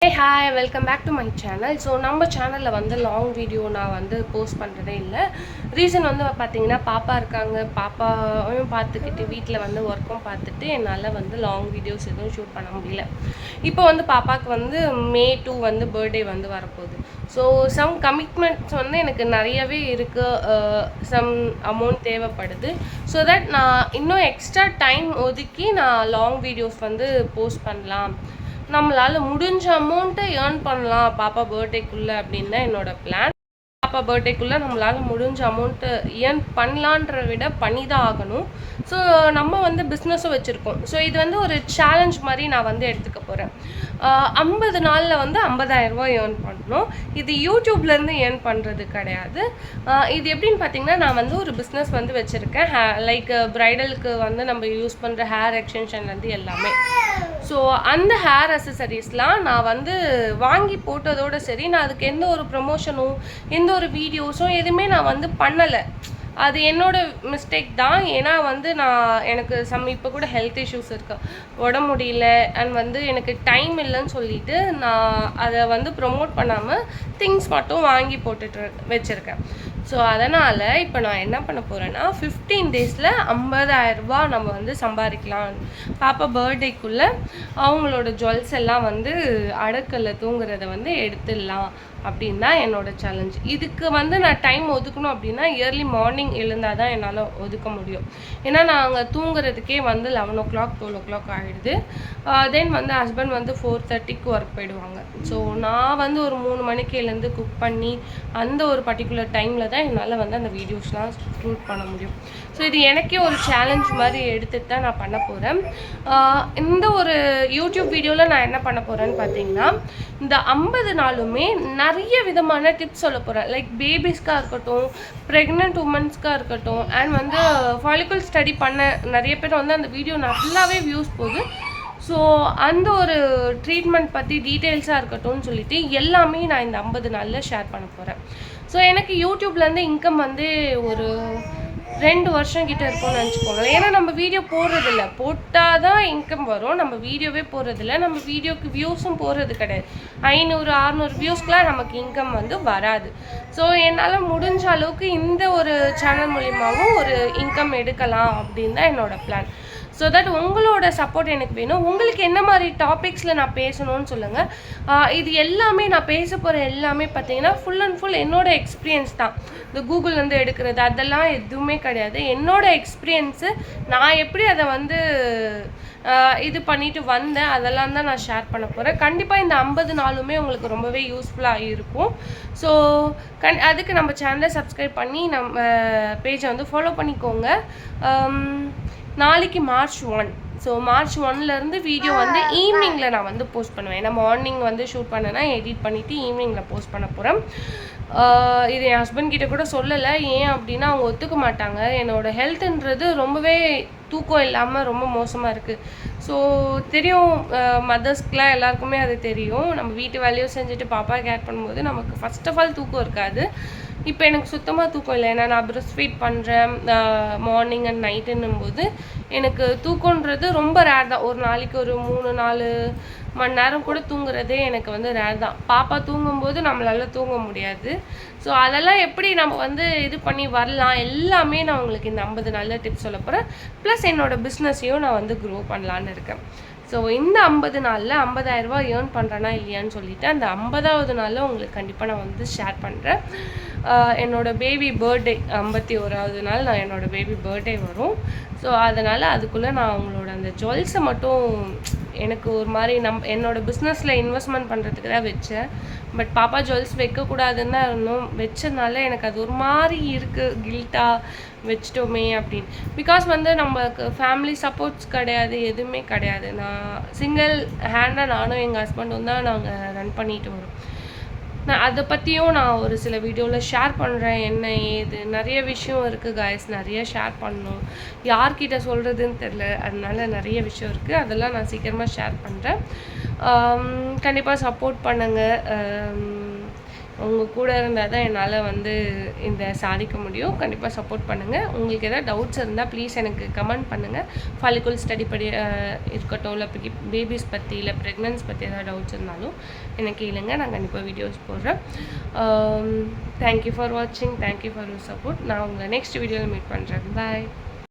Hey hi, welcome back to my channel. So நம்ம சேனல்ல வந்து லாங் வீடியோ நான் வந்து போஸ்ட் பண்ணுறதே இல்லை. ரீசன் வந்து பார்த்தீங்கன்னா பாப்பா இருக்காங்க. பாப்பாவையும் பார்த்துக்கிட்டு வீட்டில் வந்து ஒர்க்கும் பார்த்துட்டு என்னால் வந்து லாங் வீடியோஸ் எதுவும் ஷூட் பண்ண முடியல. இப்போ வந்து பாப்பாவுக்கு வந்து May 2 வந்து பர்த்டே வந்து வரப்போகுது. ஸோ சம் கமிட்மெண்ட்ஸ் வந்து எனக்கு நிறையவே இருக்குது. சம் அமௌண்ட் தேவைப்படுது. ஸோ தட் நான் இன்னும் எக்ஸ்ட்ரா டைம் ஒதுக்கி நான் லாங் வீடியோஸ் வந்து போஸ்ட் பண்ணலாம், நம்மளால் முடிஞ்ச அமௌண்ட்டை ஏர்ன் பண்ணலாம் பாப்பா பர்த்டேக்குள்ளே அப்படின்னு தான் என்னோட பிளான். பாப்பா பர்த்டேக்குள்ளே நம்மளால் முடிஞ்ச அமௌண்ட்டு ஏர்ன் பண்ணலான்ற விட பண்ணி தான் ஆகணும். ஸோ நம்ம வந்து பிஸ்னஸும் வச்சுருக்கோம். ஸோ இது வந்து ஒரு சேலஞ்ச் மாதிரி நான் வந்து எடுத்துக்க போகிறேன். 50 நாளில் வந்து 50,000 ரூபா ஏர்ன் பண்ணணும். இது யூடியூப்லேருந்து ஏர்ன் பண்ணுறது கிடையாது. இது எப்படின்னு பார்த்தீங்கன்னா, நான் வந்து ஒரு பிஸ்னஸ் வந்து வச்சுருக்கேன். லைக் ப்ரைடலுக்கு வந்து நம்ம யூஸ் பண்ணுற ஹேர் எக்ஸ்டென்ஷன்லேருந்து எல்லாமே. ஸோ அந்த ஹேர் அசசரிஸ்லாம் நான் வந்து வாங்கி போட்டதோடு சரி, நான் அதுக்கு எந்த ஒரு ப்ரமோஷனும் எந்த ஒரு வீடியோஸும் எதுவுமே நான் வந்து பண்ணலை. அது என்னோட மிஸ்டேக் தான். ஏன்னா வந்து எனக்கு இப்போ கூட ஹெல்த் இஷ்யூஸ் இருக்கு, உடம்பு முடியல, அண்ட் வந்து எனக்கு டைம் இல்லைன்னு சொல்லிட்டு நான் அதை வந்து ப்ரொமோட் பண்ணாமல் திங்ஸ் மட்டும் வாங்கி போட்டுட்டு வச்சுருக்கேன். ஸோ அதனால் இப்போ நான் என்ன பண்ண போகிறேன்னா, 15 டேஸில் 50,000 ரூபா நம்ம வந்து சம்பாதிக்கலாம். பாப்பா பர்த்டேக்குள்ளே அவங்களோட ஜுவல்ஸ் எல்லாம் வந்து அடக்கல்ல தூங்குறத வந்து எடுத்துடலாம் அப்படின்னு தான் என்னோடய சேலஞ்ச். இதுக்கு வந்து நான் டைம் ஒதுக்கணும் அப்படின்னா இயர்லி மார்னிங் எழுந்தால் தான் என்னால் ஒதுக்க முடியும். ஏன்னா நாங்கள் தூங்குறதுக்கே வந்து 11 o'clock 12 o'clock ஆகிடுது. தென் வந்து ஹஸ்பண்ட் வந்து 4:30க்கு ஒர்க் போயிடுவாங்க. ஸோ நான் வந்து ஒரு 3 மணிக்கு எழுந்து குக் பண்ணி அந்த ஒரு பர்டிகுலர் டைமில் தான் என்னால் வந்து அந்த வீடியோஸ்லாம் ஷூட் பண்ண முடியும். ஸோ இது எனக்கே ஒரு சேலஞ்ச் மாதிரி எடுத்துகிட்டு தான் நான் பண்ண போகிறேன். இந்த ஒரு யூடியூப் வீடியோவில் நான் என்ன பண்ண போகிறேன்னு பார்த்தீங்கன்னா, இந்த 50 நாளுமே நிறைய விதமான டிப்ஸ் சொல்ல போகிறேன். லைக் பேபிஸ்க்காக இருக்கட்டும், ப்ரெக்னென்ட் உமன்ஸ்க்காக இருக்கட்டும், அண்ட் வந்து ஃபாலிகுல் ஸ்டடி பண்ண நிறைய பேர் வந்து அந்த வீடியோ நல்லாவே வியூஸ் போகுது. ஸோ அந்த ஒரு ட்ரீட்மெண்ட் பற்றி டீட்டெயில்ஸாக இருக்கட்டும்னு சொல்லிட்டு எல்லாமே நான் இந்த 50 நாளில் ஷேர் பண்ண போகிறேன். ஸோ எனக்கு யூடியூப்லேருந்து இன்கம் வந்து ஒரு 2 வருஷம் கிட்ட இருக்கும்னு நினச்சிக்கோங்களேன். ஏன்னா நம்ம வீடியோ போடுறதில்ல, போட்டால் தான் இன்கம் வரும். நம்ம வீடியோவே போடுறதில்ல, நம்ம வீடியோக்கு வியூஸும் போடுறது கிடையாது. 500-600 வியூஸ்க்குலாம் நமக்கு இன்கம் வந்து வராது. ஸோ என்னால் முடிஞ்ச அளவுக்கு இந்த ஒரு சேனல் மூலிமாவும் ஒரு இன்கம் எடுக்கலாம் அப்படின்னு தான் என்னோடய பிளான். ஸோ தட் உங்களோட சப்போர்ட் எனக்கு வேணும். உங்களுக்கு என்ன மாதிரி டாபிக்ஸில் நான் பேசணும்னு சொல்லுங்கள். இது எல்லாமே நான் பேச போகிற எல்லாமே பார்த்தீங்கன்னா ஃபுல் அண்ட் ஃபுல் என்னோடய எக்ஸ்பீரியன்ஸ் தான். இந்த கூகுள்லேருந்து எடுக்கிறது அதெல்லாம் எதுவுமே கிடையாது. என்னோடய எக்ஸ்பீரியன்ஸு, நான் எப்படி அதை வந்து இது பண்ணிட்டு வந்தேன், அதெல்லாம் தான் நான் ஷேர் பண்ண போகிறேன். கண்டிப்பாக இந்த 50 நாளுமே உங்களுக்கு ரொம்பவே யூஸ்ஃபுல்லாக இருக்கும். ஸோ அதுக்கு நம்ம சேனலை சப்ஸ்கிரைப் பண்ணி நம்ம பேஜை வந்து ஃபாலோ பண்ணிக்கோங்க. நாளைக்கு March 1. ஸோ March 1லேருந்து வீடியோ வந்து ஈவினிங்கில் நான் வந்து போஸ்ட் பண்ணுவேன். ஏன்னா மார்னிங் வந்து ஷூட் பண்ணேன்னா எடிட் பண்ணிவிட்டு ஈவினிங்கில் போஸ்ட் பண்ண போகிறேன். இது என் ஹஸ்பண்ட் கிட்ட கூட சொல்லலை. ஏன் அப்படின்னா அவங்க ஒத்துக்க மாட்டாங்க. என்னோடய ஹெல்த்துன்றது ரொம்பவே தூக்கம் இல்லாமல் ரொம்ப மோசமாக இருக்குது. ஸோ தெரியும், மதர்ஸ்க்குலாம் எல்லாருக்குமே அது தெரியும். நம்ம வீட்டு வேலையும் செஞ்சுட்டு பாப்பா கேர் பண்ணும்போது நமக்கு ஃபர்ஸ்ட் ஆஃப் ஆல் தூக்கம் இருக்காது. இப்போ எனக்கு சுத்தமாக தூக்கம் இல்லை. ஏன்னா நான் பிரஸ்ட் ஃபீட் பண்ணுறேன் மார்னிங் அண்ட் நைட்டுன்னும் போது எனக்கு தூக்கன்றது ரொம்ப ரேர் தான். ஒரு நாளைக்கு ஒரு 3-4 மணி நேரம் கூட தூங்குறதே எனக்கு வந்து ரேர் தான். பாப்பா தூங்கும்போது நம்மளால தூங்க முடியாது. ஸோ அதெல்லாம் எப்படி நம்ம வந்து இது பண்ணி வரலாம் எல்லாமே நான் உங்களுக்கு இந்த 50 நாளில் டிப்ஸ் சொல்ல போகிறேன். ப்ளஸ் என்னோடய பிஸ்னஸையும் நான் வந்து க்ரோ பண்ணலான்னு இருக்கேன். ஸோ இந்த 50 நாளில் 50,000 ரூபா ஏர்ன் பண்ணுறேன்னா இல்லையான்னு சொல்லிவிட்டு அந்த 50வது நாளில் உங்களுக்கு கண்டிப்பாக நான் வந்து ஷேர் பண்ணுறேன். என்னோடய பேபி பர்த்டே 51வது நாள் நான் என்னோடய பேபி பர்த்டே வரும். ஸோ அதனால் அதுக்குள்ளே நான் அவங்களோட அந்த ஜுவல்ஸை மட்டும் எனக்கு ஒரு மாதிரி என்னோடய பிஸ்னஸில் இன்வெஸ்ட்மெண்ட் பண்ணுறதுக்கு தான் வச்சேன். பட் பாப்பா ஜுவல்ஸ் வைக்கக்கூடாதுன்னு தான் இருந்தோம். வச்சதுனால எனக்கு அது ஒரு மாதிரி இருக்குது, கில்ட்டாக வச்சிட்டோமே அப்படின்னு. பிகாஸ் வந்து நம்மளுக்கு ஃபேமிலி சப்போர்ட்ஸ் கிடையாது, எதுவுமே கிடையாது. நான் சிங்கிள் ஹேண்டாக நானும் எங்கள் ஹஸ்பண்டும் தான் நாங்கள் ரன் பண்ணிட்டு வரோம். நான் அதை பற்றியும் நான் ஒரு சில வீடியோவில் ஷேர் பண்ணுறேன். என்ன ஏது நிறைய விஷயம் இருக்குது காய்ஸ், நிறைய ஷேர் பண்ணணும். யார்கிட்ட சொல்கிறதுன்னு தெரில, அதனால நிறைய விஷயம் இருக்குது. அதெல்லாம் நான் சீக்கிரமாக ஷேர் பண்ணுறேன். கண்டிப்பாக சப்போர்ட் பண்ணுங்கள். உங்கள் கூட இருந்தால் தான் என்னால் வந்து இந்த சாதிக்க முடியும். கண்டிப்பாக சப்போர்ட் பண்ணுங்கள். உங்களுக்கு எதாவது டவுட்ஸ் இருந்தால் ப்ளீஸ் எனக்கு கமெண்ட் பண்ணுங்கள். ஃபாலிகுல் ஸ்டடி படி இருக்கட்டும், இல்லை பேபிஸ் பற்றி, இல்லை ப்ரெக்னன்ஸ் பற்றி எதாவது டவுட்ஸ் இருந்தாலும் எனக்கு கேளுங்க. நான் கண்டிப்பாக வீடியோஸ் போடுறேன். தேங்க்யூ ஃபார் வாட்சிங். Thank you for your support. நான் உங்களை நெக்ஸ்ட் வீடியோவில் மீட் பண்ணுறேன். பாய்.